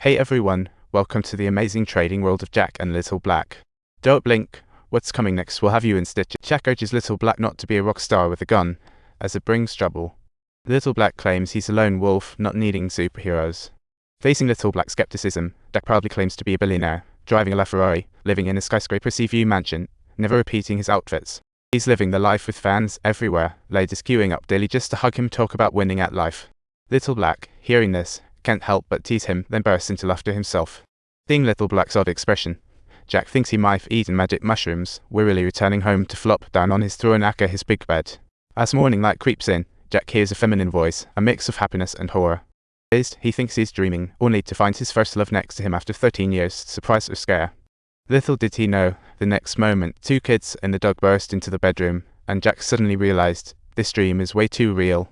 Hey everyone, welcome to the amazing trading world of Jack and Little Black. Don't blink, what's coming next will have you in stitches. Jack urges Little Black not to be a rock star with a gun, as it brings trouble. Little Black claims he's a lone wolf, not needing superheroes. Facing Little Black's skepticism, Jack proudly claims to be a billionaire, driving a LaFerrari, living in a skyscraper sea view mansion, never repeating his outfits. He's living the life with fans everywhere, ladies queuing up daily just to hug him, talk about winning at life. Little Black, hearing this, can't help but tease him, then bursts into laughter himself. Seeing Little Black's odd expression, Jack thinks he might have eaten magic mushrooms, wearily returning home to flop down on his throne aka his big bed. As morning light creeps in, Jack hears a feminine voice, a mix of happiness and horror. Dazed, he thinks he's dreaming, only to find his first love next to him after 13 years, surprise or scare. Little did he know, the next moment, two kids and the dog burst into the bedroom, and Jack suddenly realized, this dream is way too real.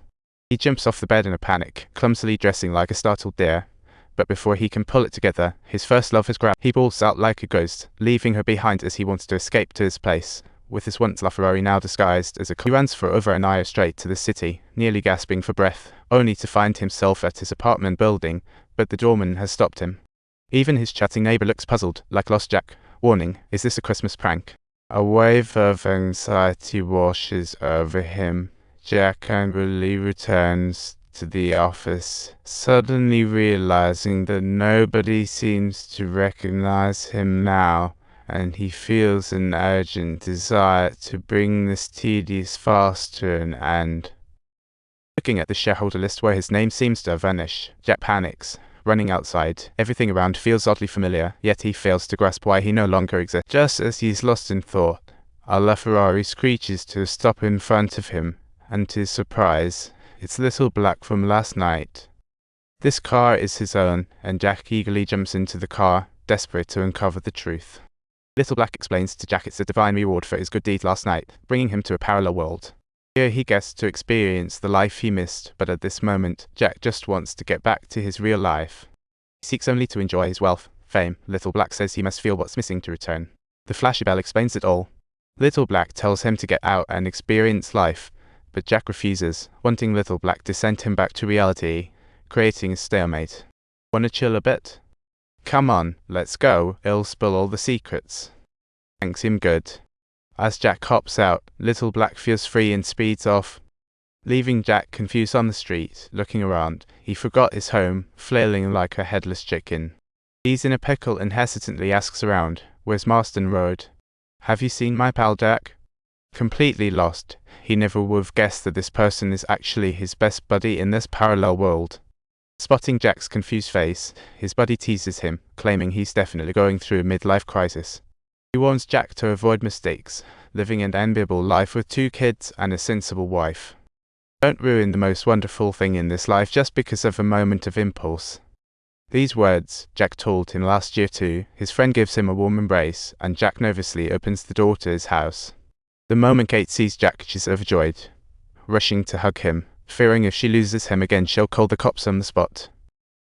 He jumps off the bed in a panic, clumsily dressing like a startled deer. But before he can pull it together, his first love has grabbed. He balls out like a ghost, leaving her behind as he wants to escape to his place. With his once LaFerrari now disguised as a car, he runs for over an hour straight to the city, nearly gasping for breath, only to find himself at his apartment building, but the doorman has stopped him. Even his chatting neighbor looks puzzled, like Lost Jack, warning, is this a Christmas prank? A wave of anxiety washes over him. Jack angrily returns to the office, suddenly realizing that nobody seems to recognize him now, and he feels an urgent desire to bring this tedious farce to an end. Looking at the shareholder list where his name seems to have vanished, Jack panics. Running outside, everything around feels oddly familiar, yet he fails to grasp why he no longer exists. Just as he's lost in thought, a LaFerrari screeches to a stop in front of him. And to his surprise, it's Little Black from last night. This car is his own, and Jack eagerly jumps into the car, desperate to uncover the truth. Little Black explains to Jack it's a divine reward for his good deed last night, bringing him to a parallel world. Here he gets to experience the life he missed, but at this moment, Jack just wants to get back to his real life. He seeks only to enjoy his wealth, fame. Little Black says he must feel what's missing to return. The flashy bell explains it all. Little Black tells him to get out and experience life, but Jack refuses, wanting Little Black to send him back to reality, creating a stalemate. Wanna chill a bit? Come on, let's go, it'll spill all the secrets. Thanks him good. As Jack hops out, Little Black feels free and speeds off. Leaving Jack confused on the street, looking around, he forgot his home, flailing like a headless chicken. He's in a pickle and hesitantly asks around, where's Marston Road? Have you seen my pal Jack? Completely lost, he never would have guessed that this person is actually his best buddy in this parallel world. Spotting Jack's confused face, his buddy teases him, claiming he's definitely going through a midlife crisis. He warns Jack to avoid mistakes, living an enviable life with 2 kids and a sensible wife. Don't ruin the most wonderful thing in this life just because of a moment of impulse. These words Jack told him last year too. His friend gives him a warm embrace, and Jack nervously opens the door to his house. The moment Kate sees Jack, she's overjoyed, rushing to hug him, fearing if she loses him again she'll call the cops on the spot.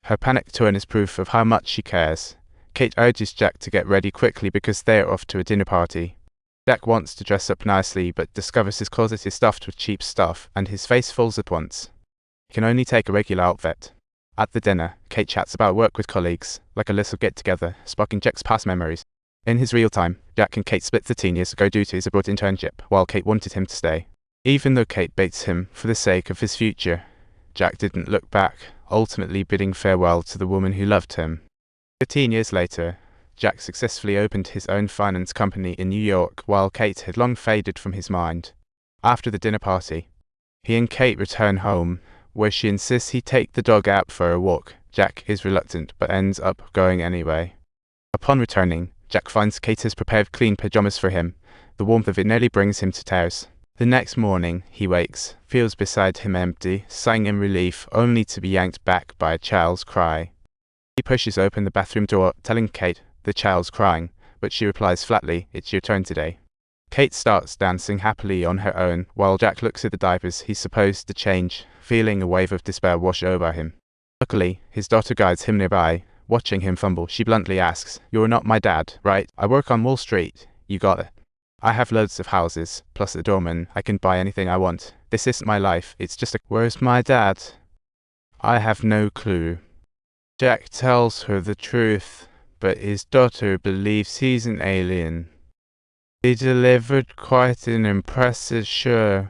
Her panic tone is proof of how much she cares. Kate urges Jack to get ready quickly because they're off to a dinner party. Jack wants to dress up nicely but discovers his closet is stuffed with cheap stuff and his face falls at once. He can only take a regular outfit. At the dinner, Kate chats about work with colleagues, like a little get-together, sparking Jack's past memories. In his real time, Jack and Kate split 13 years ago due to his abroad internship, while Kate wanted him to stay. Even though Kate baits him for the sake of his future, Jack didn't look back, ultimately bidding farewell to the woman who loved him. 13 years later, Jack successfully opened his own finance company in New York while Kate had long faded from his mind. After the dinner party, he and Kate return home, where she insists he take the dog out for a walk. Jack is reluctant but ends up going anyway. Upon returning, Jack finds Kate has prepared clean pajamas for him. The warmth of it nearly brings him to tears. The next morning, he wakes, feels beside him empty, sighing in relief, only to be yanked back by a child's cry. He pushes open the bathroom door, telling Kate the child's crying, but she replies flatly, it's your turn today. Kate starts dancing happily on her own, while Jack looks at the diapers he's supposed to change, feeling a wave of despair wash over him. Luckily, his daughter guides him nearby. Watching him fumble, she bluntly asks, "You're not my dad, right? I work on Wall Street. You got it. I have loads of houses, plus a doorman. I can buy anything I want. This isn't my life. It's just a..." "Where's my dad?" "I have no clue." Jack tells her the truth, but his daughter believes he's an alien. He delivered quite an impressive show.